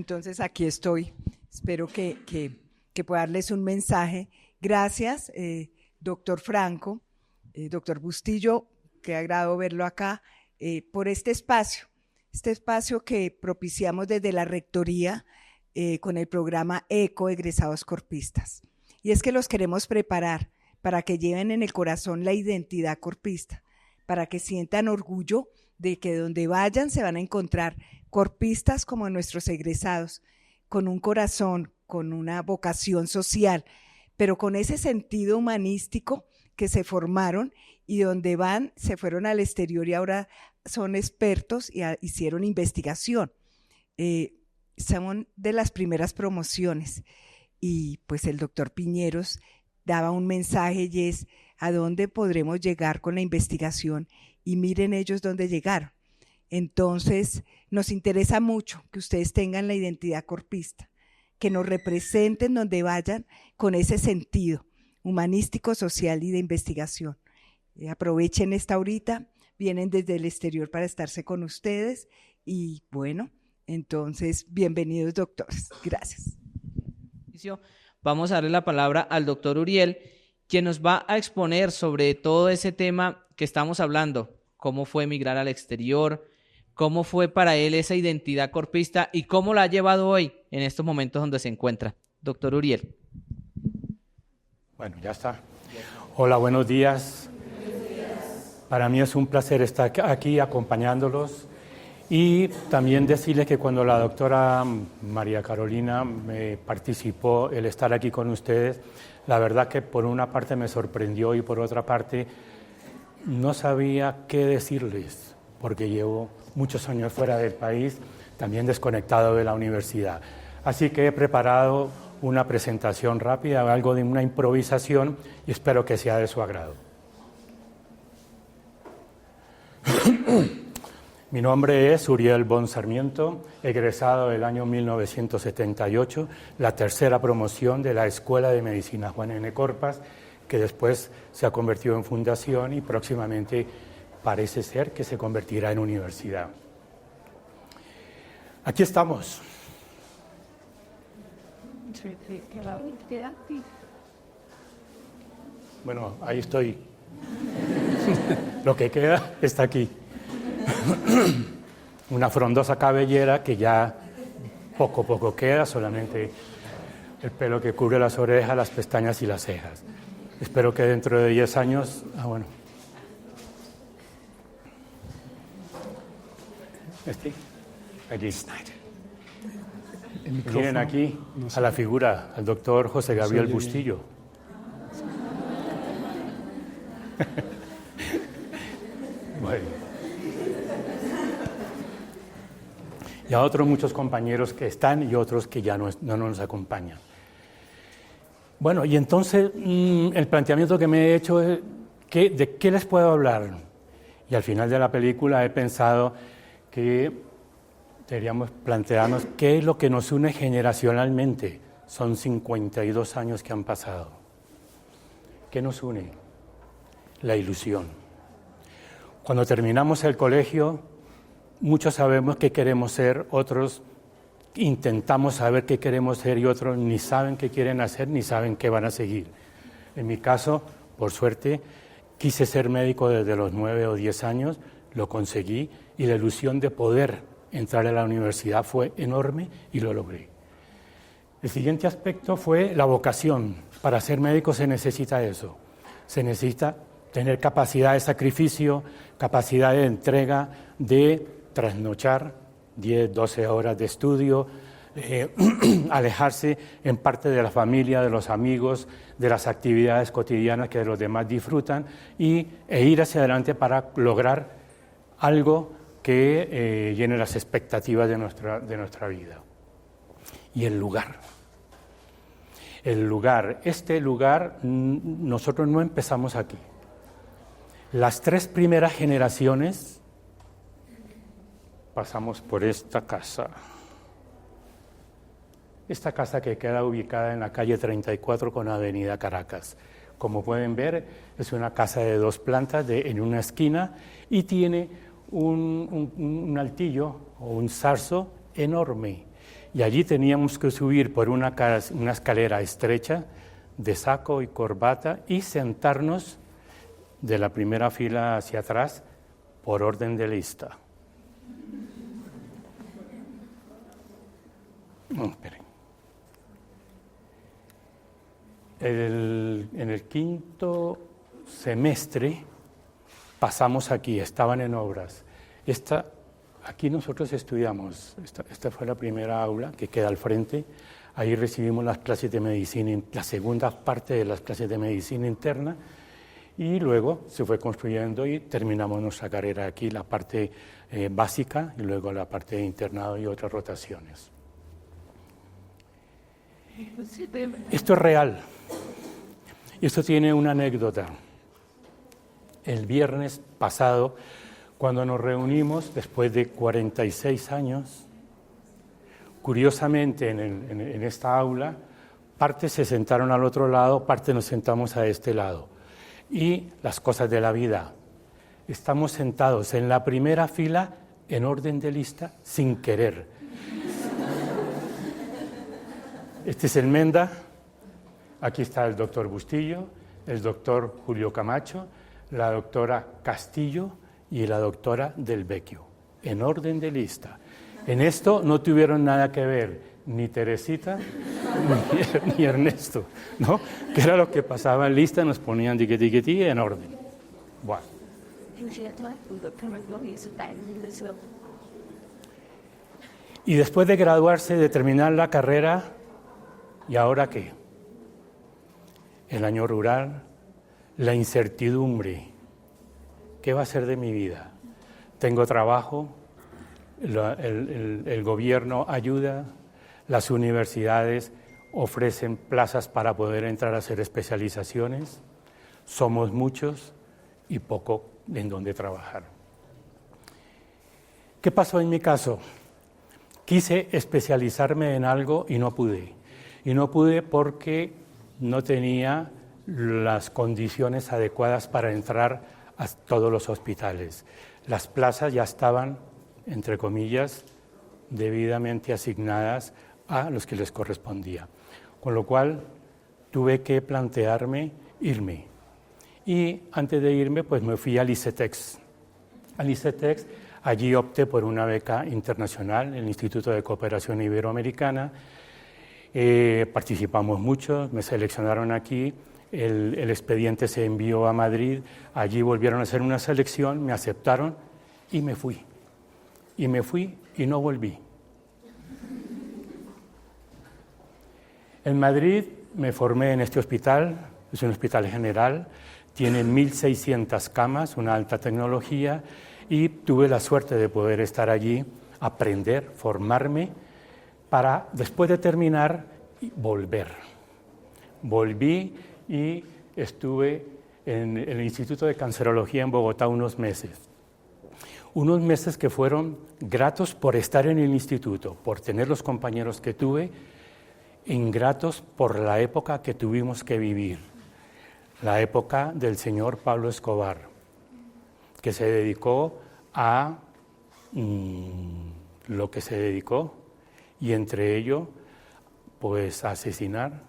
entonces aquí estoy. Espero que pueda darles un mensaje. Gracias, doctor Franco, doctor Bustillo, qué agrado verlo acá, por este espacio que propiciamos desde la Rectoría con el programa ECO Egresados Corpistas. Y es que los queremos preparar para que lleven en el corazón la identidad corpista, para que sientan orgullo de que donde vayan se van a encontrar corpistas como nuestros egresados, con un corazón, con una vocación social, pero con ese sentido humanístico que se formaron y donde van, se fueron al exterior y ahora son expertos y hicieron investigación. Son de las primeras promociones y pues el doctor Piñeros daba un mensaje y es a dónde podremos llegar con la investigación y miren ellos dónde llegaron. Entonces nos interesa mucho que ustedes tengan la identidad corpista, que nos representen donde vayan con ese sentido humanístico, social y de investigación. Aprovechen esta horita, vienen desde el exterior para estarse con ustedes y bueno, entonces bienvenidos doctores, gracias. Vamos a darle la palabra al doctor Uriel, quien nos va a exponer sobre todo ese tema que estamos hablando, cómo fue emigrar al exterior, cómo fue para él esa identidad corpista y cómo la ha llevado hoy en estos momentos donde se encuentra. Doctor Uriel. Bueno, ya está. Hola, buenos días. Para mí es un placer estar aquí acompañándolos y también decirles que cuando la doctora María Carolina me participó el estar aquí con ustedes, la verdad que por una parte me sorprendió y por otra parte no sabía qué decirles, porque llevo muchos años fuera del país, también desconectado de la universidad. Así que he preparado una presentación rápida, algo de una improvisación y espero que sea de su agrado. Mi nombre es Uriel Bon Sarmiento, egresado del año 1978, la tercera promoción de la Escuela de Medicina Juan N. Corpas, que después se ha convertido en fundación y próximamente parece ser que se convertirá en universidad. Aquí estamos. Bueno, ahí estoy. Lo que queda está aquí. Una frondosa cabellera que ya poco a poco queda, solamente el pelo que cubre las orejas, las pestañas y las cejas. Espero que dentro de 10 años... Allí. Tienen aquí a la figura, al doctor José Gabriel Bustillo. Bueno. Y a otros muchos compañeros que están y otros que ya no nos acompañan. Bueno, y entonces el planteamiento que me he hecho es ¿de qué les puedo hablar? Y al final de la película he pensado que deberíamos plantearnos qué es lo que nos une generacionalmente. Son 52 años que han pasado. ¿Qué nos une? La ilusión. Cuando terminamos el colegio, muchos sabemos qué queremos ser, otros intentamos saber qué queremos ser y otros ni saben qué quieren hacer ni saben qué van a seguir. En mi caso, por suerte, quise ser médico desde los 9 o 10 años, lo conseguí y la ilusión de poder entrar a la universidad fue enorme y lo logré. El siguiente aspecto fue la vocación. Para ser médico se necesita eso, se necesita tener capacidad de sacrificio, capacidad de entrega, de trasnochar 10, 12 horas de estudio, alejarse en parte de la familia, de los amigos, de las actividades cotidianas que los demás disfrutan e ir hacia adelante para lograr algo que llene las expectativas de nuestra vida. Y el lugar. Este lugar, nosotros no empezamos aquí. Las 3 primeras generaciones pasamos por esta casa. Esta casa que queda ubicada en la calle 34 con Avenida Caracas. Como pueden ver, es una casa de 2 plantas en una esquina y tiene un altillo o un zarzo enorme. y allí teníamos que subir por una escalera estrecha de saco y corbata y sentarnos de la primera fila hacia atrás por orden de lista. No, esperen. En el quinto semestre pasamos aquí, estaban en obras. Aquí nosotros estudiamos, esta fue la primera aula que queda al frente. Ahí recibimos las clases de medicina, la segunda parte de las clases de medicina interna, y luego se fue construyendo y terminamos nuestra carrera aquí, la parte básica y luego la parte de internado y otras rotaciones. Esto es real. Esto tiene una anécdota. El viernes pasado, cuando nos reunimos, después de 46 años, curiosamente en esta aula, parte se sentaron al otro lado, parte nos sentamos a este lado. Y las cosas de la vida. Estamos sentados en la primera fila, en orden de lista, sin querer. Este es el Menda, aquí está el doctor Bustillo, el doctor Julio Camacho, la doctora Castillo y la doctora Del Vecchio, en orden de lista. En esto no tuvieron nada que ver ni Teresita ni Ernesto, ¿no? Que era lo que pasaba en lista, nos ponían tiquetí en orden. Bueno. Y después de graduarse, de terminar la carrera, ¿y ahora qué? El año rural, la incertidumbre. ¿Qué va a ser de mi vida? Tengo trabajo, el gobierno ayuda, las universidades ofrecen plazas para poder entrar a hacer especializaciones, somos muchos y poco en donde trabajar. ¿Qué pasó en mi caso? Quise especializarme en algo y no pude. Y no pude porque no tenía las condiciones adecuadas para entrar a todos los hospitales. Las plazas ya estaban, entre comillas, debidamente asignadas a los que les correspondía. Con lo cual tuve que plantearme irme. Y antes de irme, pues me fui al ICETEX. Al ICETEX, allí opté por una beca internacional, el Instituto de Cooperación Iberoamericana. Participamos mucho, me seleccionaron aquí, el expediente se envió a Madrid, allí volvieron a hacer una selección, me aceptaron y me fui. Y me fui y no volví. En Madrid me formé en este hospital, es un hospital general, tiene 1.600 camas, una alta tecnología, y tuve la suerte de poder estar allí, aprender, formarme, para después de terminar, volver. Volví y estuve en el Instituto de Cancerología en Bogotá unos meses. Unos meses que fueron gratos por estar en el instituto, por tener los compañeros que tuve, ingratos por la época que tuvimos que vivir, la época del señor Pablo Escobar, que se dedicó a lo que se dedicó, y entre ello, pues a asesinar,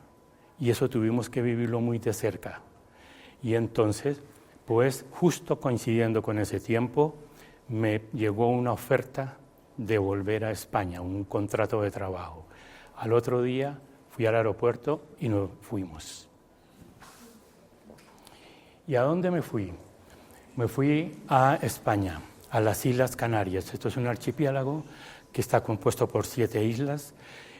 y eso tuvimos que vivirlo muy de cerca. Y entonces, pues justo coincidiendo con ese tiempo, me llegó una oferta de volver a España, un contrato de trabajo. Al otro día fui al aeropuerto y nos fuimos. ¿Y a dónde me fui? Me fui a España, a las Islas Canarias. Esto es un archipiélago que está compuesto por 7 islas.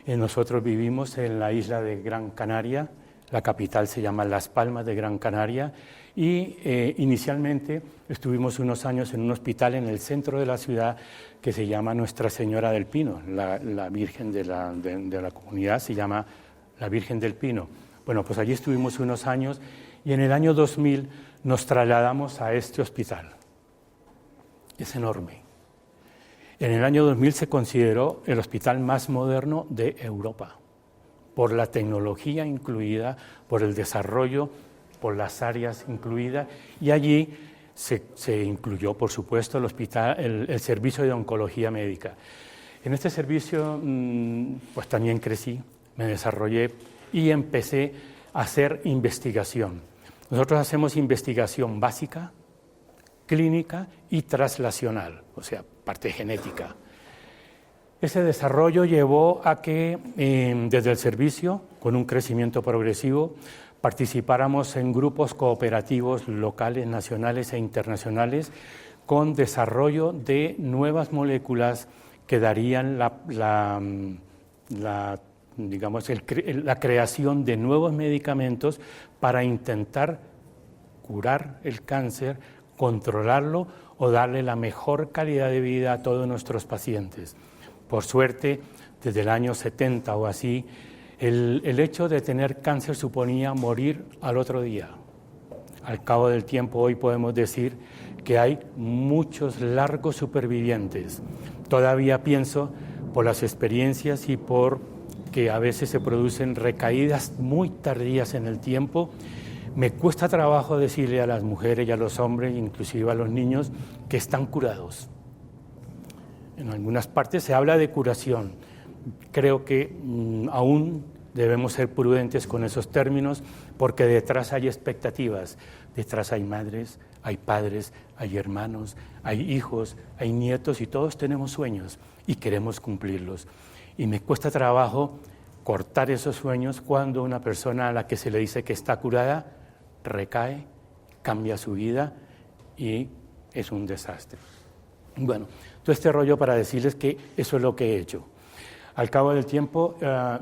Nosotros vivimos en la isla de Gran Canaria, la capital se llama Las Palmas de Gran Canaria, y inicialmente estuvimos unos años en un hospital en el centro de la ciudad que se llama Nuestra Señora del Pino, la Virgen de la comunidad se llama la Virgen del Pino. Bueno, pues allí estuvimos unos años y en el año 2000 nos trasladamos a este hospital. Es enorme. En el año 2000 se consideró el hospital más moderno de Europa, por la tecnología incluida, por el desarrollo, por las áreas incluidas, y allí se incluyó, por supuesto, el servicio de oncología médica. En este servicio pues también crecí, me desarrollé y empecé a hacer investigación. Nosotros hacemos investigación básica, clínica y translacional, o sea, parte genética. Ese desarrollo llevó a que desde el servicio, con un crecimiento progresivo, participáramos en grupos cooperativos locales, nacionales e internacionales con desarrollo de nuevas moléculas que darían la creación de nuevos medicamentos para intentar curar el cáncer, controlarlo o darle la mejor calidad de vida a todos nuestros pacientes. Por suerte, desde el año 70 o así, el hecho de tener cáncer suponía morir al otro día. Al cabo del tiempo, hoy podemos decir que hay muchos largos supervivientes. Todavía pienso, por las experiencias y por que a veces se producen recaídas muy tardías en el tiempo, me cuesta trabajo decirle a las mujeres y a los hombres, inclusive a los niños, que están curados. En algunas partes se habla de curación. Creo que aún debemos ser prudentes con esos términos porque detrás hay expectativas, detrás hay madres, hay padres, hay hermanos, hay hijos, hay nietos y todos tenemos sueños y queremos cumplirlos. Y me cuesta trabajo cortar esos sueños cuando una persona a la que se le dice que está curada recae, cambia su vida y es un desastre. Bueno, todo este rollo para decirles que eso es lo que he hecho. Al cabo del tiempo,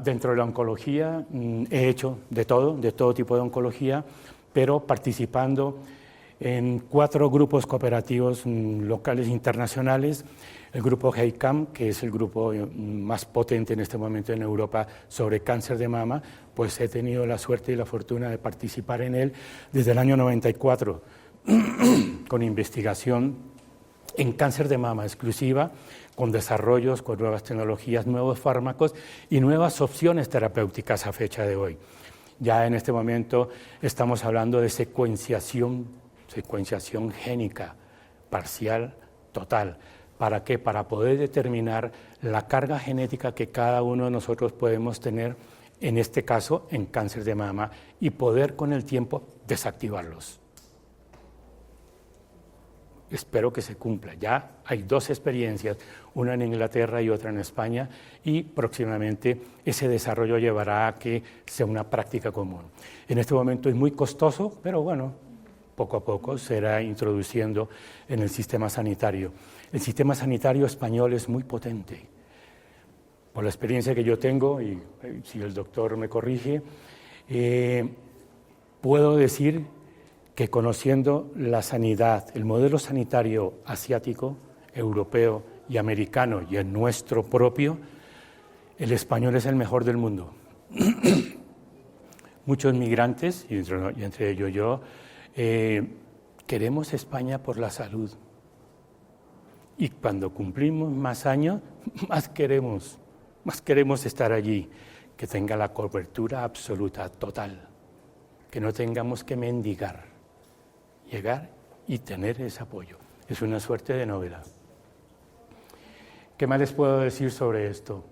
dentro de la oncología, he hecho de todo tipo de oncología, pero participando en 4 grupos cooperativos locales internacionales. El grupo GEICAM, que es el grupo más potente en este momento en Europa sobre cáncer de mama, pues he tenido la suerte y la fortuna de participar en él desde el año 94, con investigación en cáncer de mama exclusiva, con desarrollos, con nuevas tecnologías, nuevos fármacos y nuevas opciones terapéuticas a fecha de hoy. Ya en este momento estamos hablando de secuenciación génica, parcial, total. ¿Para qué? Para poder determinar la carga genética que cada uno de nosotros podemos tener, en este caso en cáncer de mama, y poder con el tiempo desactivarlos. Espero que se cumpla. Ya hay 2 experiencias, una en Inglaterra y otra en España, y próximamente ese desarrollo llevará a que sea una práctica común. En este momento es muy costoso, pero bueno, poco a poco se irá introduciendo en el sistema sanitario. El sistema sanitario español es muy potente. Por la experiencia que yo tengo, y si el doctor me corrige, puedo decir que conociendo la sanidad, el modelo sanitario asiático, europeo y americano y el nuestro propio, el español es el mejor del mundo. Muchos migrantes, y entre ellos yo, queremos España por la salud. Y cuando cumplimos más años, más queremos estar allí, que tenga la cobertura absoluta, total, que no tengamos que mendigar. Llegar y tener ese apoyo. Es una suerte de novela. ¿Qué más les puedo decir sobre esto?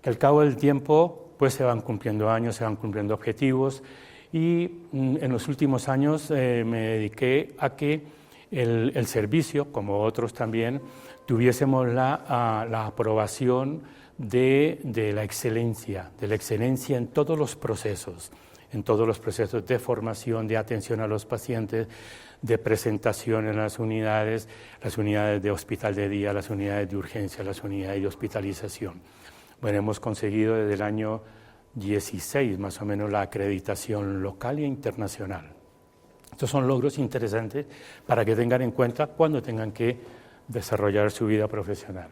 Que al cabo del tiempo pues se van cumpliendo años, se van cumpliendo objetivos y en los últimos años me dediqué a que el servicio, como otros también, tuviésemos la aprobación de la excelencia en todos los procesos. En todos los procesos de formación, de atención a los pacientes, de presentación en las unidades de hospital de día, las unidades de urgencia, las unidades de hospitalización. Bueno, hemos conseguido desde el año 16 más o menos la acreditación local e internacional. Estos son logros interesantes para que tengan en cuenta cuando tengan que desarrollar su vida profesional.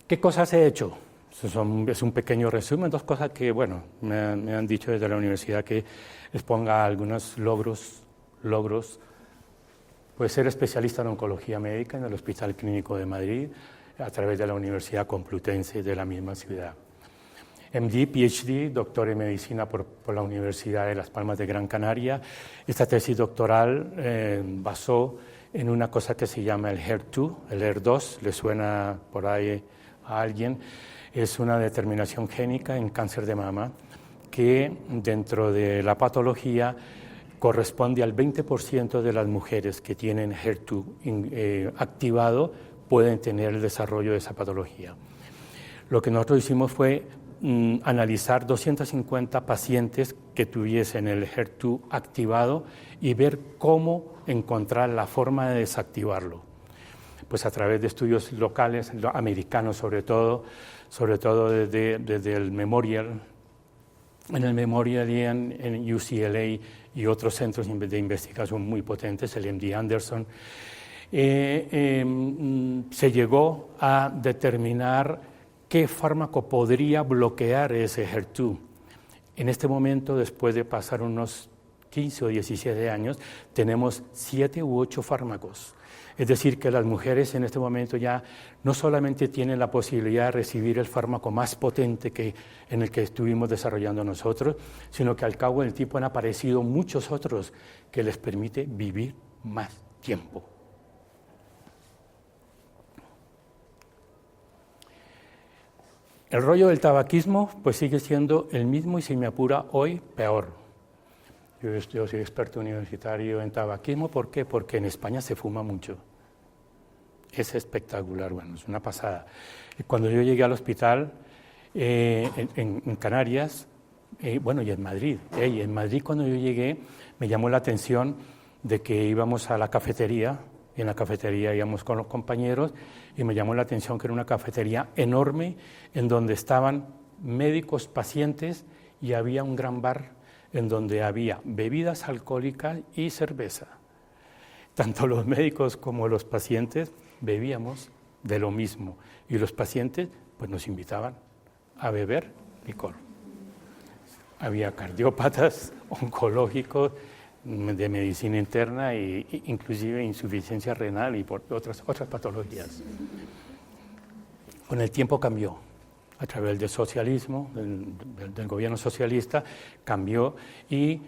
¿Qué cosas he hecho? Es un pequeño resumen, 2 cosas que, bueno, me han dicho desde la universidad que les ponga algunos logros. Pues ser especialista en oncología médica en el Hospital Clínico de Madrid, a través de la Universidad Complutense de la misma ciudad. MD, PhD, doctor en medicina por la Universidad de Las Palmas de Gran Canaria. Esta tesis doctoral basó en una cosa que se llama el HER2, el HER2, le suena por ahí a alguien, es una determinación génica en cáncer de mama que dentro de la patología corresponde al 20% de las mujeres que tienen HER2 activado pueden tener el desarrollo de esa patología. Lo que nosotros hicimos fue analizar 250 pacientes que tuviesen el HER2 activado y ver cómo encontrar la forma de desactivarlo. Pues a través de estudios locales, americanos sobre todo desde el Memorial, en el Memorial y en UCLA y otros centros de investigación muy potentes, el MD Anderson, se llegó a determinar qué fármaco podría bloquear ese HER2. En este momento, después de pasar unos 15 o 17 años, tenemos 7 u 8 fármacos. Es decir, que las mujeres en este momento ya no solamente tienen la posibilidad de recibir el fármaco más potente en el que estuvimos desarrollando nosotros, sino que al cabo del tiempo han aparecido muchos otros que les permite vivir más tiempo. El rollo del tabaquismo pues sigue siendo el mismo y si me apura hoy, peor. Yo soy experto universitario en tabaquismo, ¿por qué? Porque en España se fuma mucho. Es espectacular, bueno, es una pasada. Cuando yo llegué al hospital en Canarias, y en Madrid, en Madrid cuando yo llegué me llamó la atención de que íbamos a la cafetería, y en la cafetería íbamos con los compañeros y me llamó la atención que era una cafetería enorme en donde estaban médicos, pacientes y había un gran bar en donde había bebidas alcohólicas y cerveza. Tanto los médicos como los pacientes bebíamos de lo mismo y los pacientes pues nos invitaban a beber licor. Había cardiópatas, oncológicos, de medicina interna e inclusive insuficiencia renal y por otras patologías. Con el tiempo cambió, a través del socialismo, del gobierno socialista, cambió y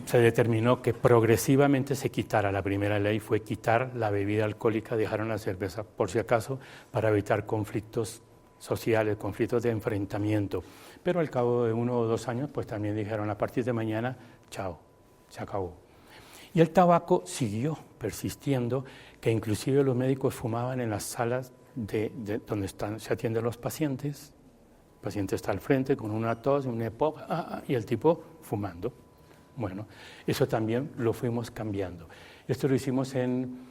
se determinó que progresivamente se quitara. La primera ley fue quitar la bebida alcohólica, dejaron la cerveza por si acaso para evitar conflictos sociales, conflictos de enfrentamiento. Pero al cabo de 1 o 2 años, pues también dijeron a partir de mañana, chao. Se acabó. Y el tabaco siguió persistiendo, que inclusive los médicos fumaban en las salas donde se atienden los pacientes. El paciente está al frente con una tos, una EPOC, y el tipo fumando. Bueno, eso también lo fuimos cambiando. Esto lo hicimos en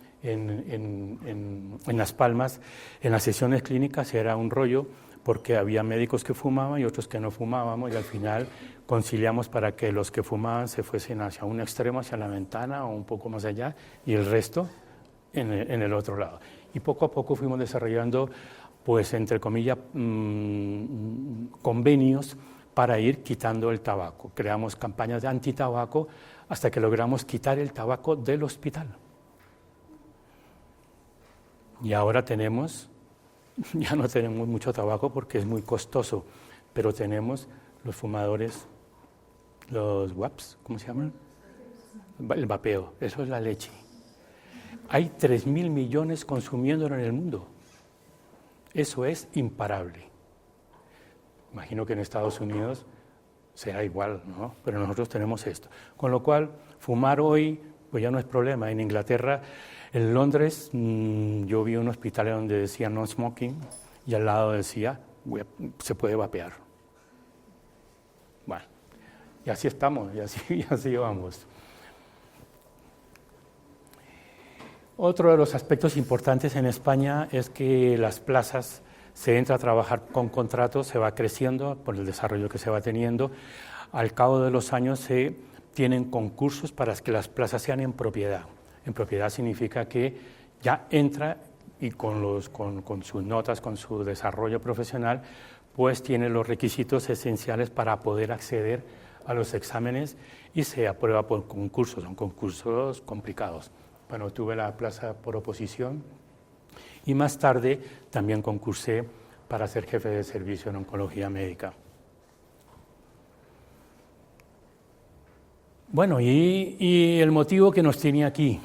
Las Palmas. En las sesiones clínicas era un rollo, porque había médicos que fumaban y otros que no fumábamos, y al final conciliamos para que los que fumaban se fuesen hacia un extremo, hacia la ventana o un poco más allá, y el resto en el otro lado. Y poco a poco fuimos desarrollando, pues entre comillas, convenios para ir quitando el tabaco. Creamos campañas de antitabaco hasta que logramos quitar el tabaco del hospital. Y ahora ya no tenemos mucho tabaco porque es muy costoso, pero tenemos los fumadores, los WAPs, ¿cómo se llaman? El vapeo, eso es la leche. Hay 3.000 millones consumiéndolo en el mundo. Eso es imparable. Imagino que en Estados Unidos será igual, ¿no? Pero nosotros tenemos esto. Con lo cual, fumar hoy pues ya no es problema. En Inglaterra, en Londres, yo vi un hospital donde decía no smoking y al lado decía se puede vapear. Bueno, y así estamos, y así vamos. Otro de los aspectos importantes en España es que las plazas se entra a trabajar con contratos, se va creciendo por el desarrollo que se va teniendo. Al cabo de los años se tienen concursos para que las plazas sean en propiedad. En propiedad significa que ya entra y con sus notas, con su desarrollo profesional, pues tiene los requisitos esenciales para poder acceder a los exámenes y se aprueba por concursos. Son concursos complicados. Bueno, tuve la plaza por oposición y más tarde también concursé para ser jefe de servicio en oncología médica. Bueno, y el motivo que nos tiene aquí,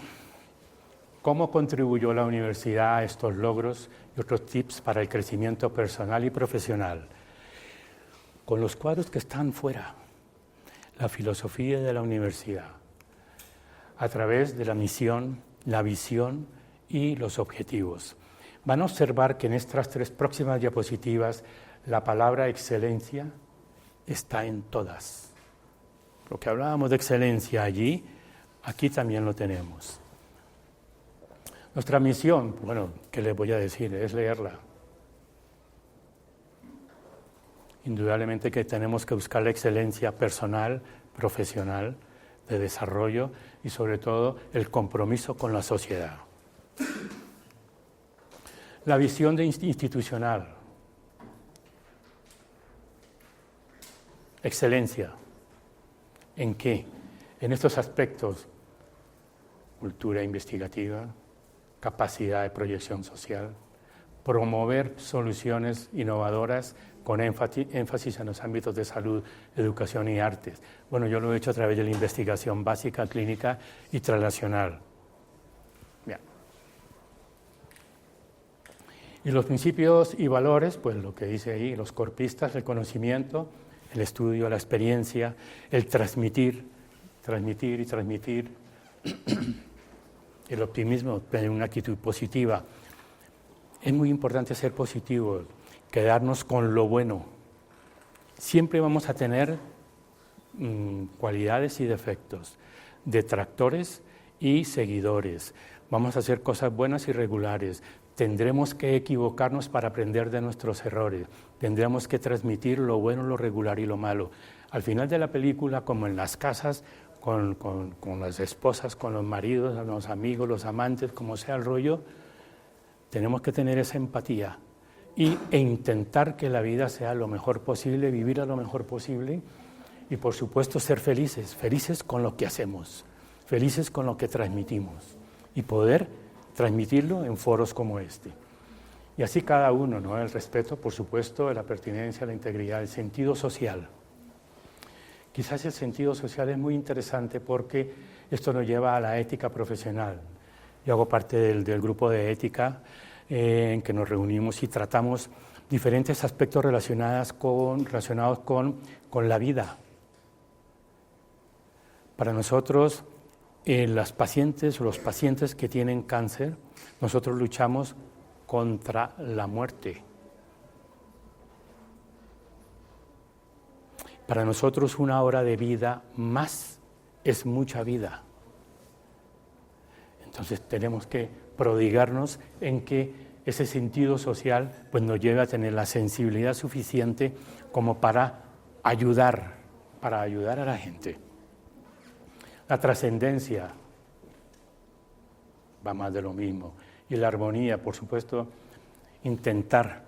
¿Cómo contribuyó la universidad a estos logros y otros tips para el crecimiento personal y profesional? Con los cuadros que están fuera, la filosofía de la universidad, a través de la misión, la visión y los objetivos. Van a observar que en estas 3 próximas diapositivas la palabra excelencia está en todas. Lo que hablábamos de excelencia allí, aquí también lo tenemos. Nuestra misión, bueno, ¿qué les voy a decir? Es leerla. Indudablemente que tenemos que buscar la excelencia personal, profesional, de desarrollo y sobre todo el compromiso con la sociedad. La visión institucional. Excelencia. ¿En qué? En estos aspectos: cultura investigativa, capacidad de proyección social, promover soluciones innovadoras con énfasis en los ámbitos de salud, educación y artes. Bueno, yo lo he hecho a través de la investigación básica, clínica y translacional. Bien. Y los principios y valores, pues lo que dice ahí, los corpistas, el conocimiento, el estudio, la experiencia, el transmitir, el optimismo, tener una actitud positiva. Es muy importante ser positivo, quedarnos con lo bueno. Siempre vamos a tener cualidades y defectos, detractores y seguidores. Vamos a hacer cosas buenas y regulares. Tendremos que equivocarnos para aprender de nuestros errores. Tendremos que transmitir lo bueno, lo regular y lo malo. Al final de la película, como en las casas, con las esposas, con los maridos, con los amigos, los amantes, como sea el rollo, tenemos que tener esa empatía e intentar que la vida sea lo mejor posible, vivir a lo mejor posible y, por supuesto, ser felices, felices con lo que hacemos, felices con lo que transmitimos y poder transmitirlo en foros como este. Y así cada uno, ¿no? El respeto, por supuesto, la pertinencia, la integridad, el sentido social. Quizás el sentido social es muy interesante porque esto nos lleva a la ética profesional. Yo hago parte del grupo de ética en que nos reunimos y tratamos diferentes aspectos relacionados con la vida. Para nosotros, las pacientes o los pacientes que tienen cáncer, nosotros luchamos contra la muerte. Para nosotros 1 hora de vida más es mucha vida. Entonces tenemos que prodigarnos en que ese sentido social pues, nos lleve a tener la sensibilidad suficiente como para ayudar a la gente. La trascendencia va más de lo mismo. Y la armonía, por supuesto, intentar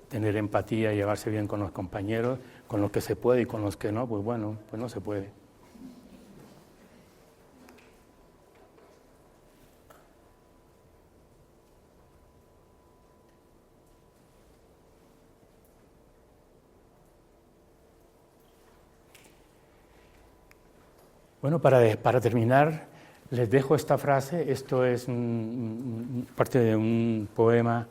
tener empatía, llevarse bien con los compañeros, con los que se puede y con los que no, pues bueno, pues no se puede. Bueno, para terminar, les dejo esta frase. Esto es parte de un poema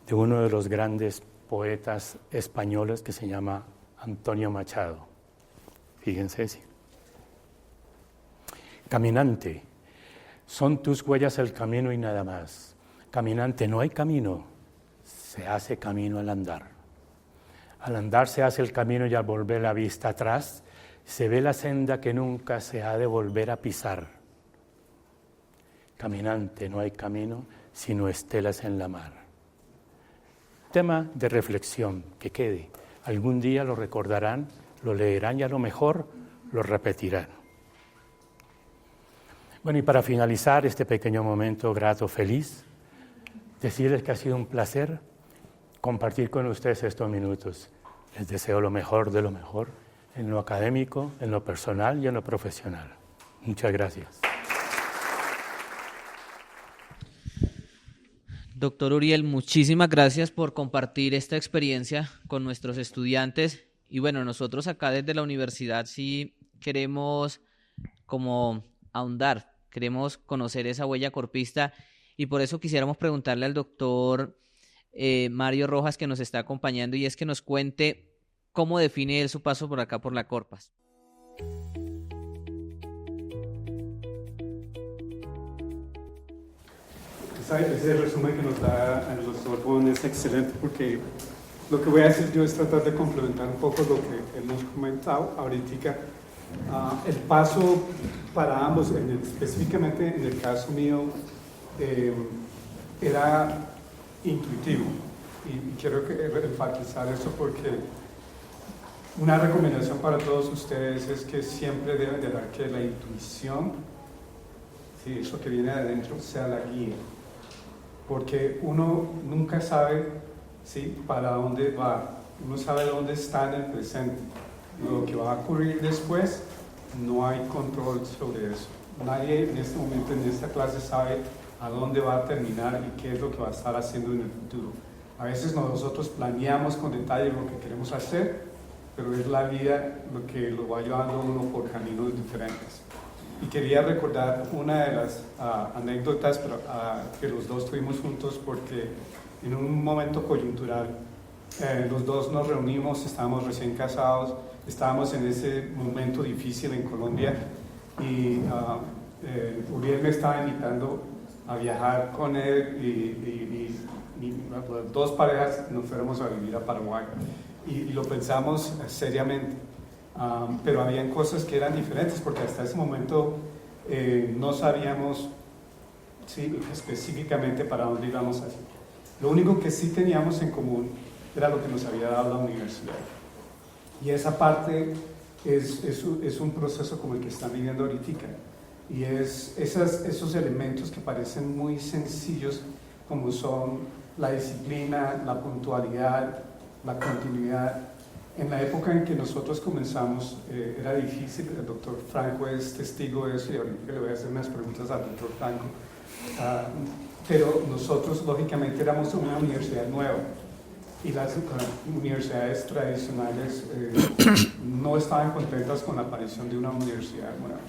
de uno de los grandes poetas españoles que se llama Antonio Machado. Fíjense. Sí. Caminante, son tus huellas el camino y nada más. Caminante, no hay camino, se hace camino al andar. Al andar se hace el camino y al volver la vista atrás, se ve la senda que nunca se ha de volver a pisar. Caminante, no hay camino, sino estelas en la mar. Tema de reflexión, que quede. Algún día lo recordarán, lo leerán y a lo mejor lo repetirán. Bueno, y para finalizar este pequeño momento grato, feliz, decirles que ha sido un placer compartir con ustedes estos minutos. Les deseo lo mejor de lo mejor, en lo académico, en lo personal y en lo profesional. Muchas gracias. Doctor Uriel, muchísimas gracias por compartir esta experiencia con nuestros estudiantes. Y bueno, nosotros acá desde la universidad sí queremos como ahondar, queremos conocer esa huella corpista y por eso quisiéramos preguntarle al doctor Mario Rojas, que nos está acompañando, y es que nos cuente cómo define él su paso por acá por la Corpas. Ese resumen que nos da el doctor Bon es excelente, porque lo que voy a hacer yo es tratar de complementar un poco lo que hemos comentado ahorita. El paso para ambos, específicamente en el caso mío, era intuitivo, y quiero enfatizar eso porque una recomendación para todos ustedes es que siempre deben de dar que la intuición, sí, eso que viene de adentro, sea la guía, porque uno nunca sabe, ¿sí?, para dónde va, uno sabe dónde está en el presente. Lo que va a ocurrir después, no hay control sobre eso. Nadie en este momento, en esta clase, sabe a dónde va a terminar y qué es lo que va a estar haciendo en el futuro. A veces nosotros planeamos con detalle lo que queremos hacer, pero es la vida lo que lo va llevando a uno por caminos diferentes. Y quería recordar una de las anécdotas que los dos tuvimos juntos, porque en un momento coyuntural los dos nos reunimos, estábamos recién casados, estábamos en ese momento difícil en Colombia, y Uriel me estaba invitando a viajar con él, y las dos parejas nos fuéramos a vivir a Paraguay, y lo pensamos seriamente, pero habían cosas que eran diferentes, porque hasta ese momento no sabíamos, sí, específicamente para dónde íbamos a ir. Lo único que sí teníamos en común era lo que nos había dado la universidad. Y esa parte es un proceso como el que están viviendo ahorita. Y es esos elementos que parecen muy sencillos, como son la disciplina, la puntualidad, la continuidad. En la época en que nosotros comenzamos era difícil, el doctor Franco es testigo de eso, y ahorita le voy a hacer unas preguntas al doctor Franco. Pero nosotros, lógicamente, éramos una universidad nueva, y las universidades tradicionales no estaban contentas con la aparición de una universidad nueva.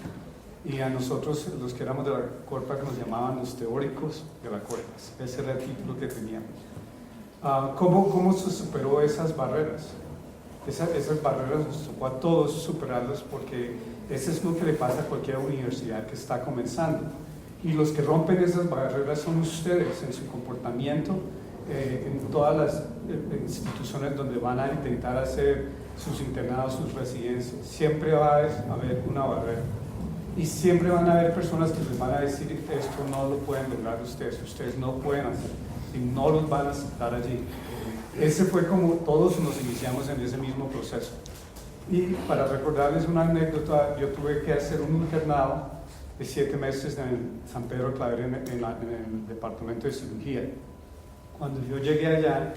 Y a nosotros, los que éramos de la Corpa, que nos llamaban los teóricos de la Corpa, ese era el título que teníamos. ¿Cómo se superó esas barreras? Esas barreras nos tocó a todos superarlas, porque eso es lo que le pasa a cualquier universidad que está comenzando. Y los que rompen esas barreras son ustedes en su comportamiento, en todas las instituciones donde van a intentar hacer sus internados, sus residencias. Siempre va a haber una barrera. Y siempre van a haber personas que les van a decir: esto no lo pueden lograr ustedes no pueden hacer, y no los van a aceptar allí. Ese fue como todos nos iniciamos en ese mismo proceso. Y para recordarles una anécdota, yo tuve que hacer un internado de 7 meses en San Pedro Claver, en el departamento de cirugía. Cuando yo llegué allá,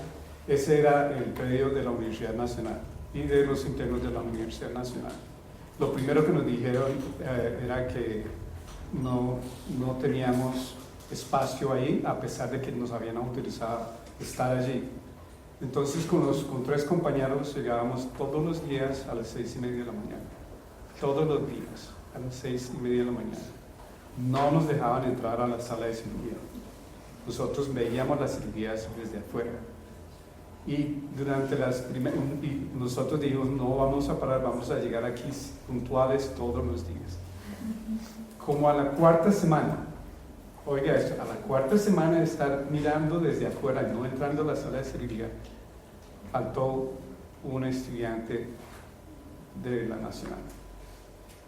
ese era el predio de la Universidad Nacional y de los internos de la Universidad Nacional. Lo primero que nos dijeron era que no teníamos espacio ahí, a pesar de que nos habían autorizado estar allí. Entonces con 3 compañeros llegábamos todos los días a las 6:30 de la mañana. Todos los días a las 6:30 de la mañana. No nos dejaban entrar a la sala de cirugía. Nosotros veíamos las cirugías desde afuera. Y durante nosotros dijimos: no vamos a parar, vamos a llegar aquí puntuales todos los días. Como a la 4ª semana, oiga esto, a la 4ª semana de estar mirando desde afuera y no entrando a la sala de cirugía, faltó un estudiante de la Nacional.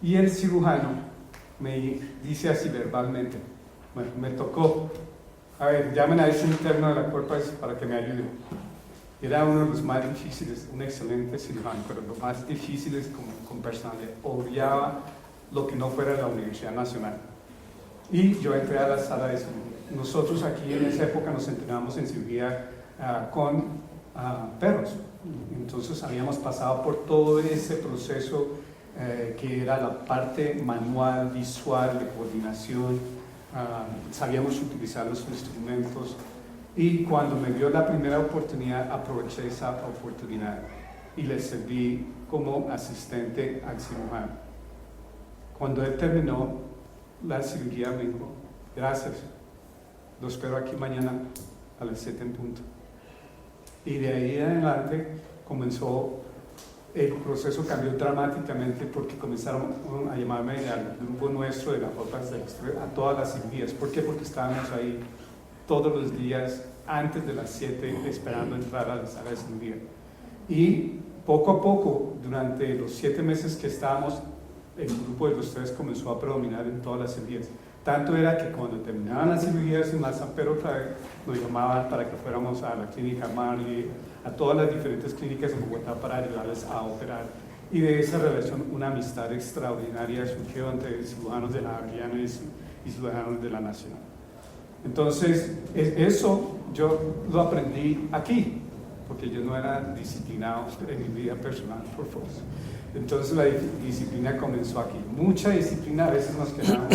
Y el cirujano me dice así verbalmente: bueno, me tocó, a ver, llamen a ese interno de la Corpa para que me ayude. Era uno de los más difíciles, un excelente cirujano, pero lo más difícil es con personalidad. Odiaba lo que no fuera la Universidad Nacional. Y yo entré a la sala de cirugía. Nosotros aquí en esa época nos entrenábamos en cirugía con perros. Entonces habíamos pasado por todo ese proceso que era la parte manual, visual, de coordinación. Sabíamos utilizar los instrumentos. Y cuando me dio la primera oportunidad, aproveché esa oportunidad y le serví como asistente al cirujano. Cuando él terminó, la cirugía, me dijo, gracias, lo espero aquí mañana a las 7 en punto. Y de ahí en adelante comenzó, el proceso cambió dramáticamente porque comenzaron a llamarme al grupo nuestro de la Fotas Dexter a todas las cirugías. ¿Por qué? Porque estábamos ahí todos los días antes de las 7 esperando entrar a la sala de cirugía. Y poco a poco, durante los 7 meses que estábamos, el grupo de los 3 comenzó a predominar en todas las cirugías. Tanto era que cuando terminaban las cirugías en la San Pedro otra vez, nos llamaban para que fuéramos a la clínica Marley, a todas las diferentes clínicas en Bogotá para ayudarles a operar. Y de esa relación una amistad extraordinaria surgió entre cirujanos de la Javeriana y cirujanos de la Nacional. Entonces, eso yo lo aprendí aquí, porque yo no era disciplinado en mi vida personal, por favor. Entonces la disciplina comenzó aquí. Mucha disciplina, a veces nos quedamos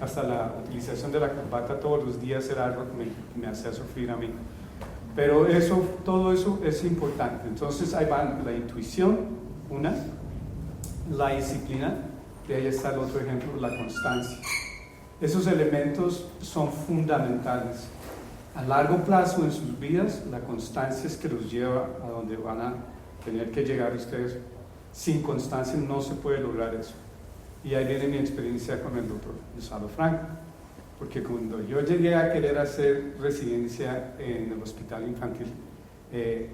hasta la utilización de la corbata todos los días era algo que me hacía sufrir a mí. Pero todo eso es importante. Entonces ahí van la intuición, la disciplina, y ahí está el otro ejemplo, la constancia. Esos elementos son fundamentales. A largo plazo en sus vidas, la constancia es que los lleva a donde van a tener que llegar ustedes. Sin constancia no se puede lograr eso. Y ahí viene mi experiencia con el doctor Gonzalo Franco, porque cuando yo llegué a querer hacer residencia en el hospital infantil,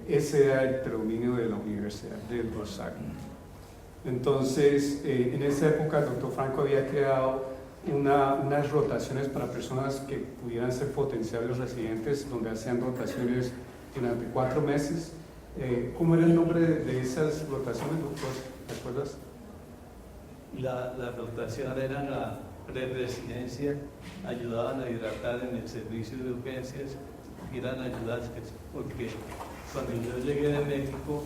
ese era el predominio de la Universidad del Rosario. Entonces, en esa época el doctor Franco había creado unas rotaciones para personas que pudieran ser potenciales residentes, donde hacían rotaciones durante 4 meses. ¿Cómo era el nombre de esas rotaciones, doctor? ¿Te acuerdas? La rotación era la pre-residencia, ayudaban a hidratar en el servicio de urgencias, eran ayudantes, porque cuando yo llegué de México,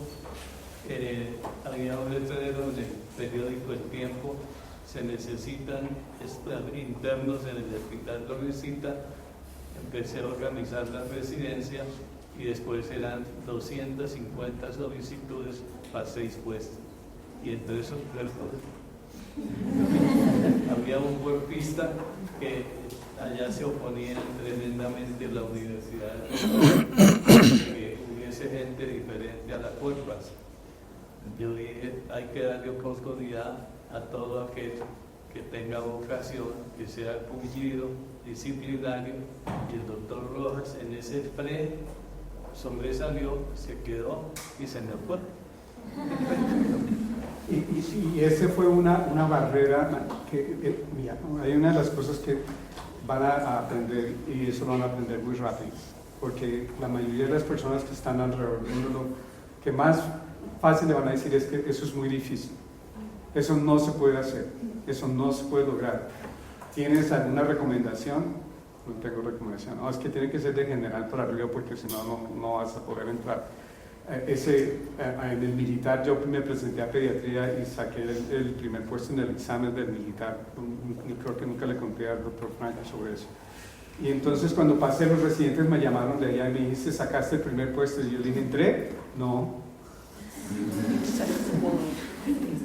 había un letrero en el periódico El Tiempo, se necesitan internos en el hospital Torrecita. Empecé a organizar la residencia y después eran 250 solicitudes para 6 puestos. Y entre esos había un cuerpista que allá se oponían tremendamente a la universidad, que hubiese gente diferente a las cuerpas. Yo dije, hay que darle oportunidad a todo aquel que tenga vocación, que sea pullido, disciplinario, y el doctor Rojas en ese sobresalió, se quedó y se me fue. Y ese fue una barrera que, mira, hay una de las cosas que van a aprender, y eso lo van a aprender muy rápido, porque la mayoría de las personas que están alrededor de uno, lo que más fácil le van a decir es que eso es muy difícil, eso no se puede hacer, eso no se puede lograr. ¿Tienes alguna recomendación? No tengo recomendación. No, es que tiene que ser de general para arriba porque si no vas a poder entrar. En el militar yo me presenté a pediatría y saqué el primer puesto en el examen del militar. Creo que nunca le conté al doctor Franco sobre eso. Y entonces cuando pasé, los residentes me llamaron de allá y me dijiste, ¿sacaste el primer puesto? Y yo le dije, ¿entré? No.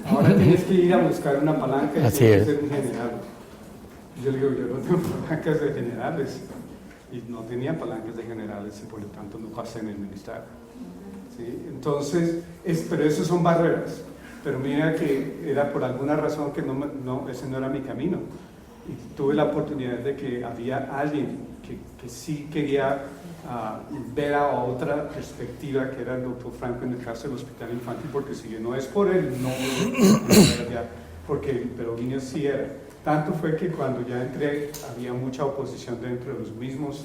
Ahora tienes que ir a buscar una palanca y tienes que ser un general. Yo le digo, yo no tengo palancas de generales. Y no tenía palancas de generales y por lo tanto no pasé en el militar. ¿Sí? Entonces, pero esas son barreras. Pero mira que era por alguna razón que ese no era mi camino. Y tuve la oportunidad de que había alguien que sí quería ver a otra perspectiva, que era el doctor Franco en el caso del hospital infantil, porque si no es por él, no era, porque el predominio sí era. Tanto fue que cuando ya entré, había mucha oposición dentro de los mismos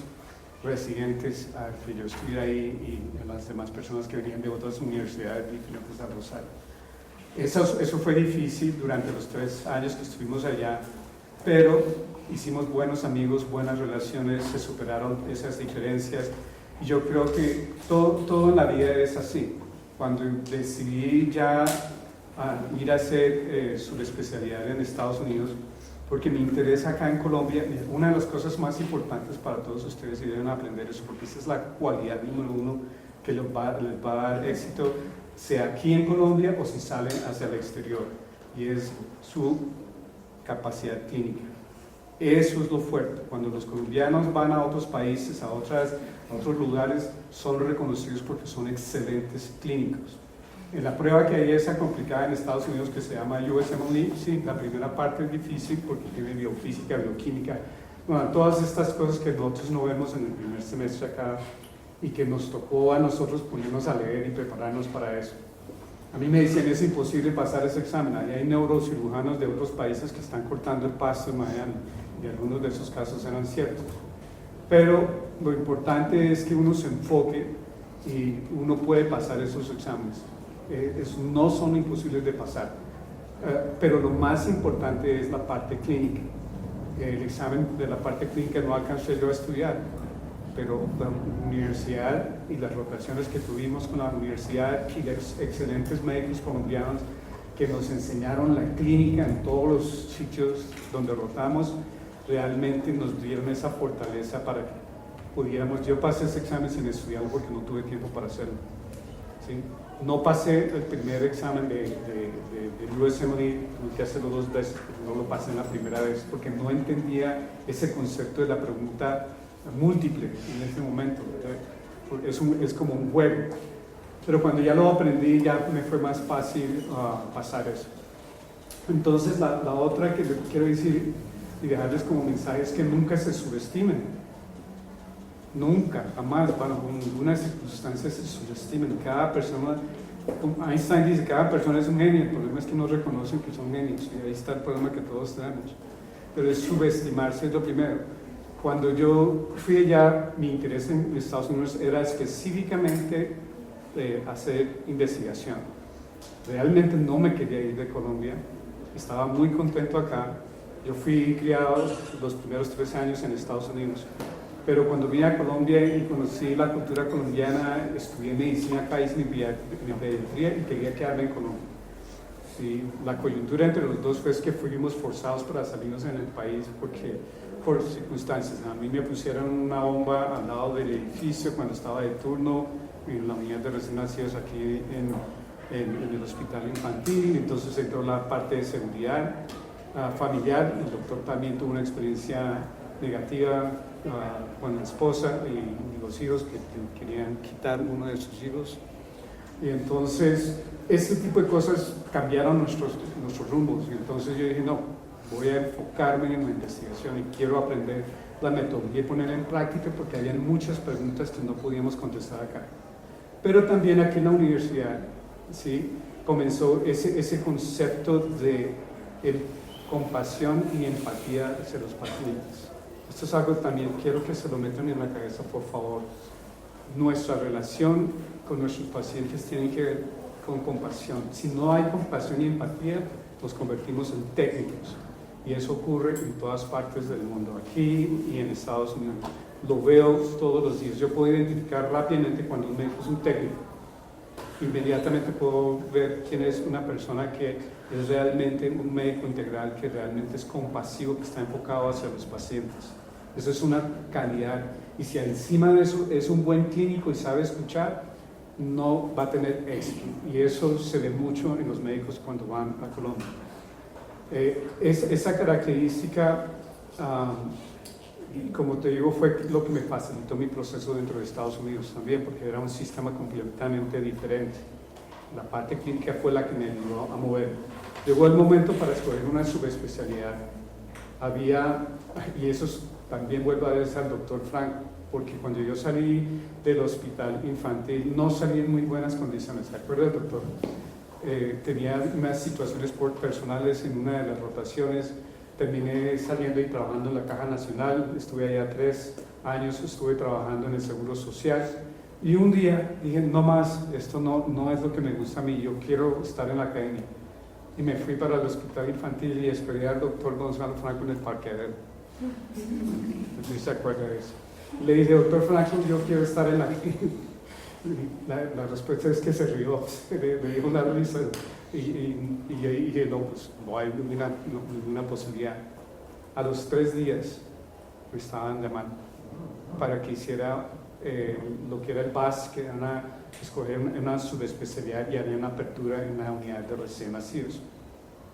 residentes a que yo estuviera ahí y las demás personas que venían de otras universidades diferentes a Rosario. Eso fue difícil durante los 3 años que estuvimos allá, pero hicimos buenos amigos, buenas relaciones, se superaron esas diferencias y yo creo que todo en la vida es así. Cuando decidí ya ir a hacer subespecialidad en Estados Unidos, porque me interesa acá en Colombia, una de las cosas más importantes para todos ustedes y deben aprender eso, porque esa es la cualidad número 1 que les va a dar éxito, sea aquí en Colombia o si salen hacia el exterior, y es su capacidad clínica. Eso es lo fuerte. Cuando los colombianos van a otros países, a otros lugares, son reconocidos porque son excelentes clínicos. En la prueba que hay esa complicada en Estados Unidos que se llama USMLE, sí, la primera parte es difícil porque tiene biofísica, bioquímica, bueno, todas estas cosas que nosotros no vemos en el primer semestre acá y que nos tocó a nosotros ponernos a leer y prepararnos para eso. A mí me decían, es imposible pasar ese examen. Ahí hay neurocirujanos de otros países que están cortando el pasto en Miami, y algunos de esos casos eran ciertos. Pero lo importante es que uno se enfoque y uno puede pasar esos exámenes. No son imposibles de pasar. Pero lo más importante es la parte clínica. El examen de la parte clínica no alcancé yo a estudiar, pero la universidad y las rotaciones que tuvimos con la universidad y los excelentes médicos colombianos que nos enseñaron la clínica en todos los sitios donde rotamos, realmente nos dieron esa fortaleza para que pudiéramos. Yo pasé ese examen sin estudiarlo porque no tuve tiempo para hacerlo, ¿sí? No pasé el primer examen de USMLE, tuve que hacerlo 2 veces, no lo pasé en la primera vez porque no entendía ese concepto de la pregunta múltiple en ese momento. Es como un juego, pero cuando ya lo aprendí ya me fue más fácil pasar eso. Entonces la otra que quiero decir y dejarles como mensaje es que nunca se subestimen, nunca, jamás, bajo ninguna circunstancia se subestimen. Cada persona, Einstein dice, cada persona es un genio, el problema es que no reconocen que son genios, y ahí está el problema que todos tenemos, pero es subestimarse es lo primero. Cuando yo fui allá, mi interés en Estados Unidos era específicamente hacer investigación. Realmente no me quería ir de Colombia, estaba muy contento acá. Yo fui criado los primeros 3 años en Estados Unidos, pero cuando vine a Colombia y conocí la cultura colombiana, estudié medicina acá, hice mi pediatría y quería quedarme en Colombia. Sí, la coyuntura entre los dos fue que fuimos forzados para salirnos en el país porque por circunstancias. A mí me pusieron una bomba al lado del edificio cuando estaba de turno en la unidad de recién nacidos aquí en el hospital infantil, entonces entró la parte de seguridad familiar. El doctor también tuvo una experiencia negativa con la esposa y los hijos que querían quitar uno de sus hijos, y entonces ese tipo de cosas cambiaron nuestros rumbos, y entonces yo dije no, voy a enfocarme en la investigación y quiero aprender la metodología y ponerla en práctica porque había muchas preguntas que no podíamos contestar acá. Pero también aquí en la universidad, ¿sí?, comenzó ese concepto de compasión y empatía hacia los pacientes. Esto es algo también, quiero que se lo metan en la cabeza, por favor. Nuestra relación con nuestros pacientes tiene que ver con compasión. Si no hay compasión y empatía, nos convertimos en técnicos. Y eso ocurre en todas partes del mundo, aquí y en Estados Unidos. Lo veo todos los días. Yo puedo identificar rápidamente cuando un médico es un técnico. Inmediatamente puedo ver quién es una persona que es realmente un médico integral, que realmente es compasivo, que está enfocado hacia los pacientes. Eso es una calidad. Y si encima de eso es un buen clínico y sabe escuchar, no va a tener éxito. Y eso se ve mucho en los médicos cuando van a Colombia. Esa característica, como te digo, fue lo que me facilitó mi proceso dentro de Estados Unidos también, porque era un sistema completamente diferente. La parte clínica fue la que me ayudó a mover. Llegó el momento para escoger una subespecialidad. Y eso también vuelvo a decir al doctor Frank, porque cuando yo salí del hospital infantil no salí en muy buenas condiciones. ¿Se acuerda, doctor? Tenía unas situaciones personales en una de las rotaciones, terminé saliendo y trabajando en la Caja Nacional, estuve allá 3 años, estuve trabajando en el Seguro Social, y un día dije, no más, esto no es lo que me gusta a mí, yo quiero estar en la academia. Y me fui para el hospital infantil y esperé al doctor Gonzalo Franco en el parqueadero. No sé si se acuerda de eso. Le dije, doctor Franco, yo quiero estar en la academia. La respuesta es que se rió, me dijo una risa y dije, no, pues no hay ninguna posibilidad. A los 3 días me estaban llamando para que hiciera lo que era el BAS, que era escoger una subespecialidad, y había una apertura en la unidad de recién nacidos.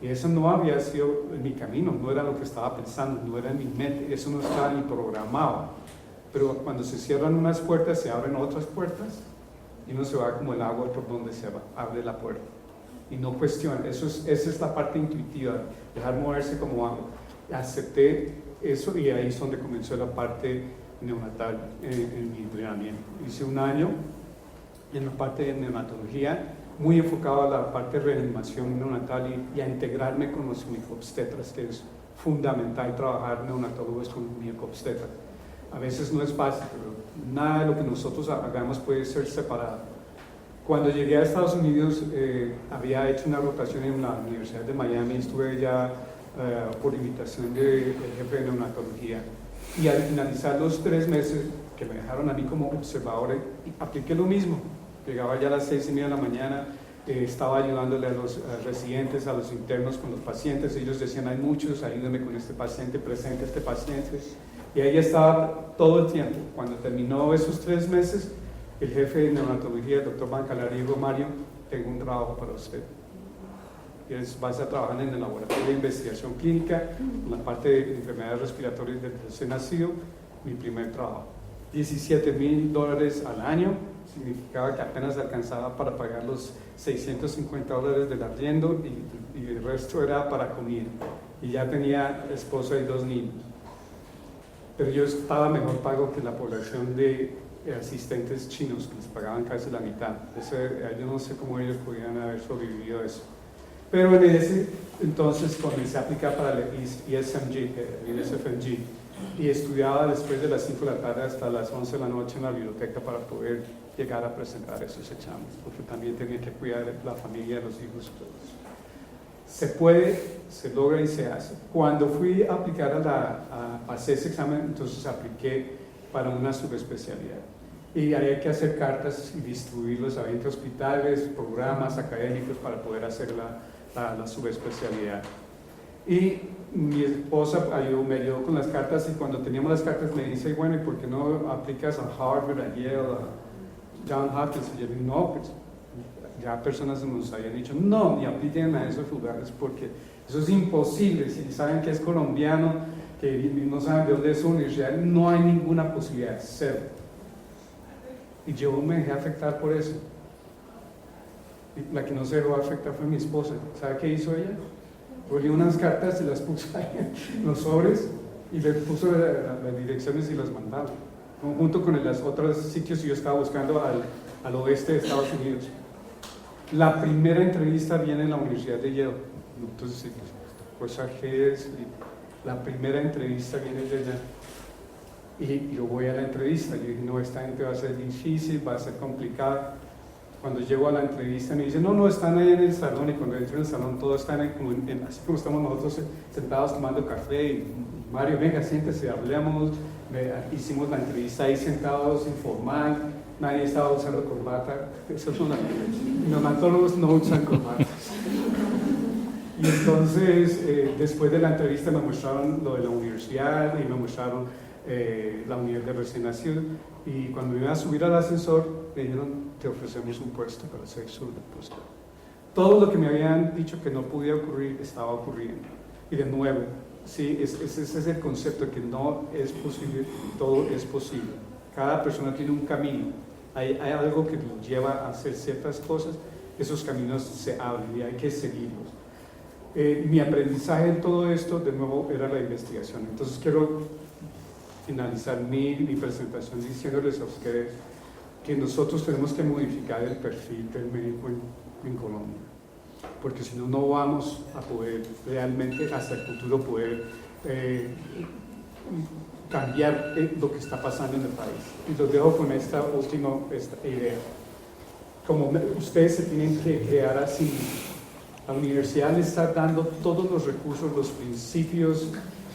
Y eso no había sido en mi camino, no era lo que estaba pensando, no era en mi mente, eso no estaba ni programado. Pero cuando se cierran unas puertas, se abren otras puertas y uno se va como el agua por donde se abre la puerta. Y no cuestiona, esa es la parte intuitiva, dejar moverse como agua. Acepté eso y ahí es donde comenzó la parte neonatal en mi entrenamiento. Hice un año en la parte de neonatología, muy enfocado a la parte de reanimación neonatal y a integrarme con los ginecobstetras, que es fundamental trabajar neonatólogos con ginecobstetras. A veces no es fácil, pero nada de lo que nosotros hagamos puede ser separado. Cuando llegué a Estados Unidos, había hecho una rotación en la Universidad de Miami, estuve ya por invitación del jefe de neonatología. Y al finalizar los 3 meses, que me dejaron a mí como observador, apliqué lo mismo. Llegaba ya a las 6:30 de la mañana, estaba ayudándole a los residentes, a los internos con los pacientes. Ellos decían, hay muchos, ayúdame con este paciente, presente este paciente. Y ahí estaba todo el tiempo. Cuando terminó esos 3 meses, el jefe de neonatología, el doctor Bancalari, dijo, Mario, tengo un trabajo para usted. Y vas a trabajar en el laboratorio de investigación clínica, en la parte de enfermedades respiratorias del recién nacido, mi primer trabajo. $17,000 al año, significaba que apenas alcanzaba para pagar los $650 del arriendo y el resto era para comida. Y ya tenía esposa y 2 niños. Pero yo estaba mejor pago que la población de asistentes chinos, que les pagaban casi la mitad. Yo no sé cómo ellos podían haber sobrevivido a eso. Pero en ese entonces comencé a aplicar para el ESFMG, y estudiaba después de las 5 de la tarde hasta las 11 de la noche en la biblioteca para poder llegar a presentar esos exámenes, porque también tenía que cuidar de la familia, de los hijos. Se puede, se logra y se hace. Cuando fui a aplicar pasé ese examen, entonces apliqué para una subespecialidad. Y había que hacer cartas y distribuirlos a 20 hospitales, programas académicos para poder hacer la subespecialidad. Y mi esposa me ayudó con las cartas, y cuando teníamos las cartas me dice, bueno, ¿y por qué no aplicas a Harvard, a Yale, a Johns Hopkins? Y yo dije, no, pues ya personas nos habían dicho, no, ni apliquen a esos lugares porque eso es imposible. Si saben que es colombiano, que no saben de dónde es su universidad, no hay ninguna posibilidad, cero. Y yo me dejé afectar por eso. Y la que no se dejó afectar fue mi esposa. ¿Sabe qué hizo ella? Cogió unas cartas y las puso ahí en los sobres y le puso las direcciones y las mandaba, junto con los otros sitios que yo estaba buscando al oeste de Estados Unidos. La primera entrevista viene en la Universidad de Yale. Entonces, cosa que es, la primera entrevista viene de allá. Y yo voy a la entrevista. Yo dije, no, esta gente va a ser difícil, va a ser complicada. Cuando llego a la entrevista me dicen, no, están ahí en el salón. Y cuando entro en el salón, todos están ahí así como estamos nosotros sentados tomando café. Y Mario, venga, siéntese, hablemos. Hicimos la entrevista ahí sentados, informal. Nadie estaba usando corbata. Eso es los neonatólogos no usan corbatas. Y entonces, después de la entrevista me mostraron lo de la universidad y me mostraron la unidad de recién nacido. Y cuando me iba a subir al ascensor, me dijeron, te ofrecemos un puesto para ser subdepósito. Todo lo que me habían dicho que no podía ocurrir, estaba ocurriendo. Y de nuevo, sí, ese es el concepto, que no es posible, todo es posible. Cada persona tiene un camino. Hay algo que nos lleva a hacer ciertas cosas, esos caminos se abren y hay que seguirlos. Mi aprendizaje en todo esto, de nuevo, era la investigación. Entonces quiero finalizar mi presentación diciéndoles a ustedes que nosotros tenemos que modificar el perfil del médico en Colombia, porque si no, no vamos a poder realmente hasta el futuro poder cambiar lo que está pasando en el país. Y los dejo con esta última idea. Como ustedes se tienen que crear así, la universidad les está dando todos los recursos, los principios,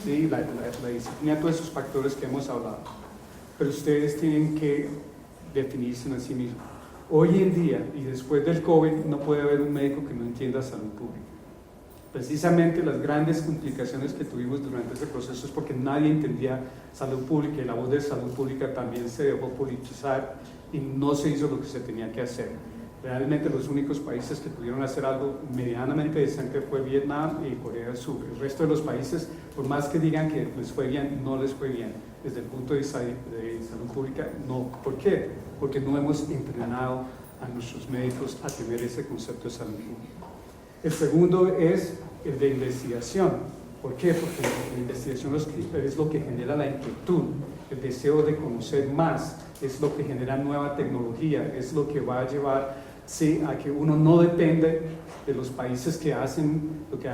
¿sí? la disciplina, todos esos factores que hemos hablado. Pero ustedes tienen que definirse en sí mismos. Hoy en día, y después del COVID, no puede haber un médico que no entienda salud pública. Precisamente las grandes complicaciones que tuvimos durante ese proceso es porque nadie entendía salud pública, y la voz de salud pública también se dejó politizar y no se hizo lo que se tenía que hacer. Realmente los únicos países que pudieron hacer algo medianamente decente fue Vietnam y Corea del Sur. El resto de los países, por más que digan que les fue bien, no les fue bien. Desde el punto de salud pública, no. ¿Por qué? Porque no hemos entrenado a nuestros médicos a tener ese concepto de salud pública. El segundo es el de investigación. ¿Por qué? Porque la investigación es lo que genera la inquietud, el deseo de conocer más, es lo que genera nueva tecnología, es lo que va a llevar a que uno no depende de los países que hacen lo que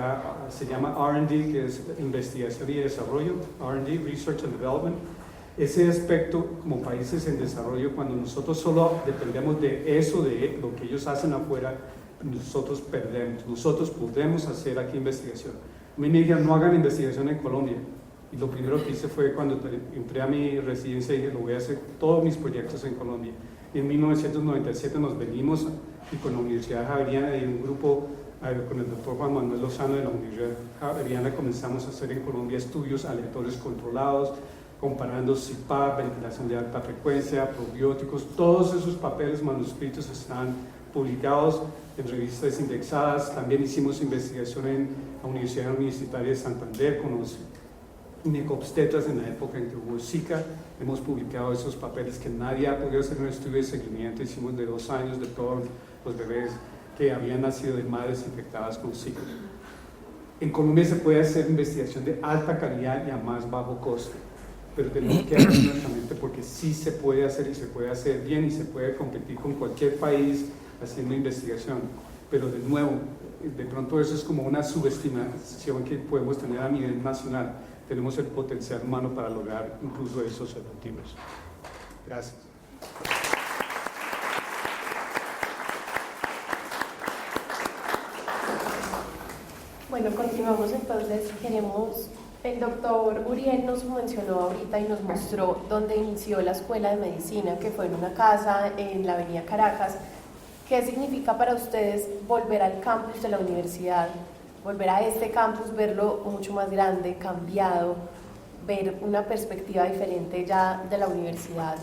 se llama R&D, que es investigación y desarrollo, R&D, Research and Development. Ese aspecto, como países en desarrollo, cuando nosotros solo dependemos de eso, de lo que ellos hacen afuera, nosotros perdemos. Nosotros podemos hacer aquí investigación. A mí me dijeron, no hagan investigación en Colombia. Y lo primero que hice fue cuando entré a mi residencia, dije, lo voy a hacer todos mis proyectos en Colombia. Y en 1997 nos venimos y con la Universidad Javeriana y un grupo con el doctor Juan Manuel Lozano de la Universidad Javeriana comenzamos a hacer en Colombia estudios aleatorios controlados, comparando CPAP, ventilación de alta frecuencia, probióticos. Todos esos papeles manuscritos están publicados en revistas indexadas. También hicimos investigación en la Universidad Universitaria de Santander con los ginecobstetras en la época en que hubo Zika. Hemos publicado esos papeles que nadie ha podido hacer un estudio de seguimiento. Hicimos de 2 años de todos los bebés que habían nacido de madres infectadas con Zika. En Colombia se puede hacer investigación de alta calidad y a más bajo coste, pero tenemos que hacerlo honestamente porque sí se puede hacer y se puede hacer bien y se puede competir con cualquier país haciendo investigación. Pero de nuevo, de pronto eso es como una subestimación que podemos tener a nivel nacional. Tenemos el potencial humano para lograr incluso esos objetivos. Gracias. Bueno, continuamos entonces. El doctor Uriel nos mencionó ahorita y nos mostró dónde inició la escuela de medicina, que fue en una casa en la avenida Caracas. ¿Qué significa para ustedes volver al campus de la universidad? Volver a este campus, verlo mucho más grande, cambiado, ver una perspectiva diferente ya de la universidad,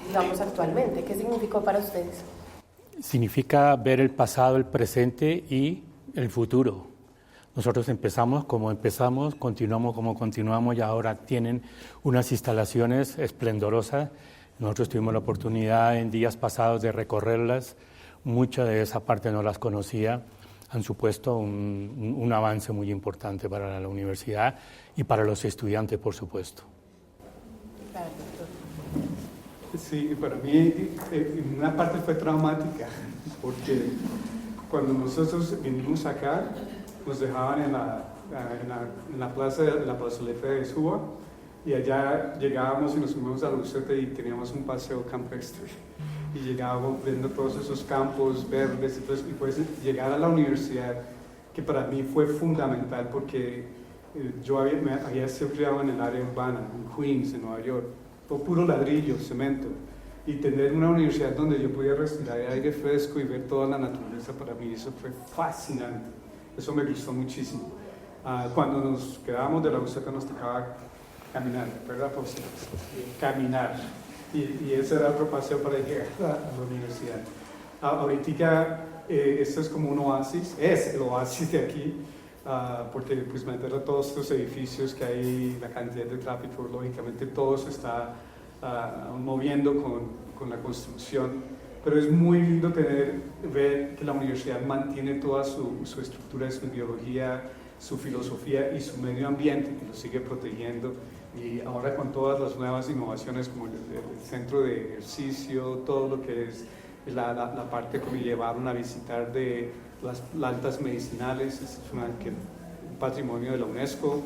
digamos actualmente. ¿Qué significó para ustedes? Significa ver el pasado, el presente y el futuro. Nosotros empezamos como empezamos, continuamos como continuamos y ahora tienen unas instalaciones esplendorosas. Nosotros tuvimos la oportunidad en días pasados de recorrerlas. Mucha de esa parte no las conocía. Han supuesto un avance muy importante para la universidad y para los estudiantes, por supuesto. Sí, para mí una parte fue traumática, porque cuando nosotros vinimos acá, nos dejaban en la plazoleta de Suba, y allá llegábamos y nos fuimos a la Luceta y teníamos un paseo campestre. Y llegábamos viendo todos esos campos verdes y pues llegar a la universidad, que para mí fue fundamental porque yo me había sido criado en el área urbana, en Queens, en Nueva York, todo puro ladrillo, cemento, y tener una universidad donde yo podía respirar aire fresco y ver toda la naturaleza, para mí eso fue fascinante, eso me gustó muchísimo. Cuando nos quedábamos de la Luceta nos tocaba caminar, ¿verdad? Pues, caminar. Y ese era otro paseo para llegar a la universidad. Ahorita esto es como un oasis, es el oasis de aquí, porque pues meter a todos estos edificios que hay, la cantidad de tráfico, lógicamente todo se está moviendo con la construcción, pero es muy lindo ver que la universidad mantiene toda su estructura, su ideología, su filosofía y su medio ambiente, que lo sigue protegiendo. Y ahora con todas las nuevas innovaciones como el centro de ejercicio, todo lo que es la parte que me llevaron a visitar de las plantas medicinales, es un patrimonio de la UNESCO,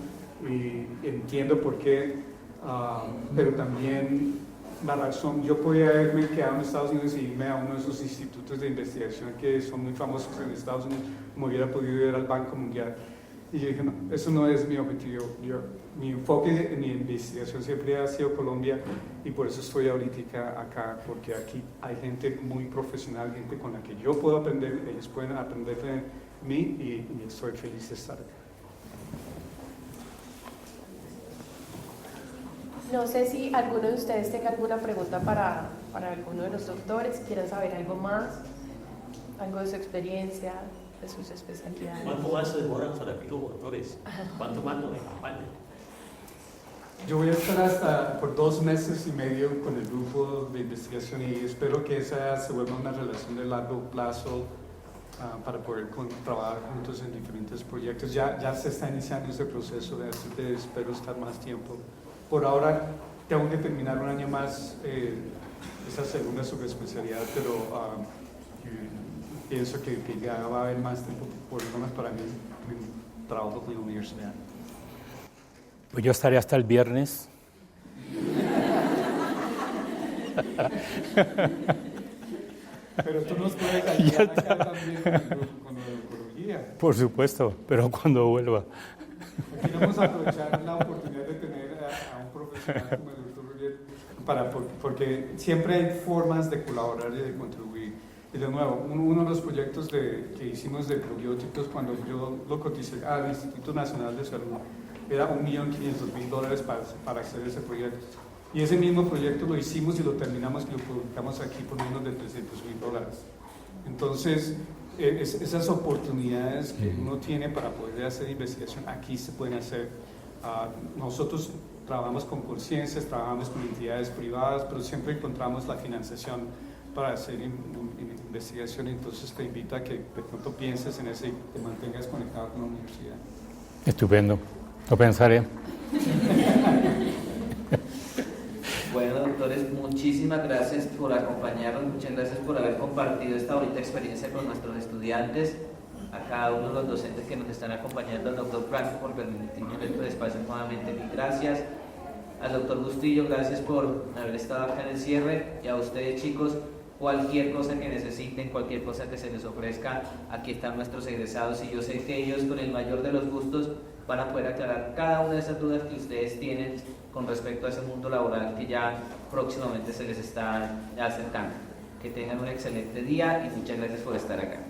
y entiendo por qué, pero también la razón, yo podía haberme quedado en Estados Unidos y irme a uno de esos institutos de investigación que son muy famosos en Estados Unidos, como hubiera podido ir al Banco Mundial. Y yo dije, no, eso no es mi objetivo. Mi enfoque en mi investigación siempre ha sido Colombia y por eso estoy ahorita acá, porque aquí hay gente muy profesional, gente con la que yo puedo aprender, ellos pueden aprender de mí y estoy feliz de estar acá. No sé si alguno de ustedes tenga alguna pregunta para alguno de los doctores, quieran saber algo más, algo de su experiencia, de sus especialidades. ¿Cuánto más se demoran para aquí los doctores? ¿Cuánto más nos acompañan? Yo voy a estar hasta por 2 meses y medio con el grupo de investigación y espero que esa se vuelva una relación de largo plazo para poder trabajar juntos en diferentes proyectos. Ya se está iniciando ese proceso, así que espero estar más tiempo. Por ahora tengo que terminar 1 año más esa segunda subespecialidad, pero pienso que ya va a haber más tiempo, por lo menos para mí, mi trabajo con la universidad. Pues yo estaré hasta el viernes. Pero tú nos puedes ayudar acá también con la oncología. Por supuesto, pero cuando vuelva. Aquí vamos a aprovechar la oportunidad de tener a un profesional como el doctor Uriel, porque siempre hay formas de colaborar y de contribuir. Y de nuevo, uno de los proyectos que hicimos de probióticos cuando yo lo coticé al Instituto Nacional de Salud era $1.500.000 para hacer ese proyecto. Y ese mismo proyecto lo hicimos y lo terminamos y lo publicamos aquí por menos de $300.000. Entonces, esas oportunidades que uno tiene para poder hacer investigación aquí se pueden hacer. Nosotros trabajamos con conciencias, trabajamos con entidades privadas, pero siempre encontramos la financiación para hacer investigación. Entonces te invito a que de pronto pienses en eso y te mantengas conectado con la universidad. Estupendo, lo pensaré. Bueno, doctores, muchísimas gracias por acompañarnos, muchas gracias por haber compartido esta bonita experiencia con nuestros estudiantes, a cada uno de los docentes que nos están acompañando, al doctor Franco por permitirnos este espacio nuevamente, mil gracias, al doctor Bustillo, gracias por haber estado acá en el cierre, y a ustedes, chicos, cualquier cosa que necesiten, cualquier cosa que se les ofrezca, aquí están nuestros egresados, y yo sé que ellos, con el mayor de los gustos, van a poder aclarar cada una de esas dudas que ustedes tienen con respecto a ese mundo laboral que ya próximamente se les está acercando. Que tengan un excelente día y muchas gracias por estar acá.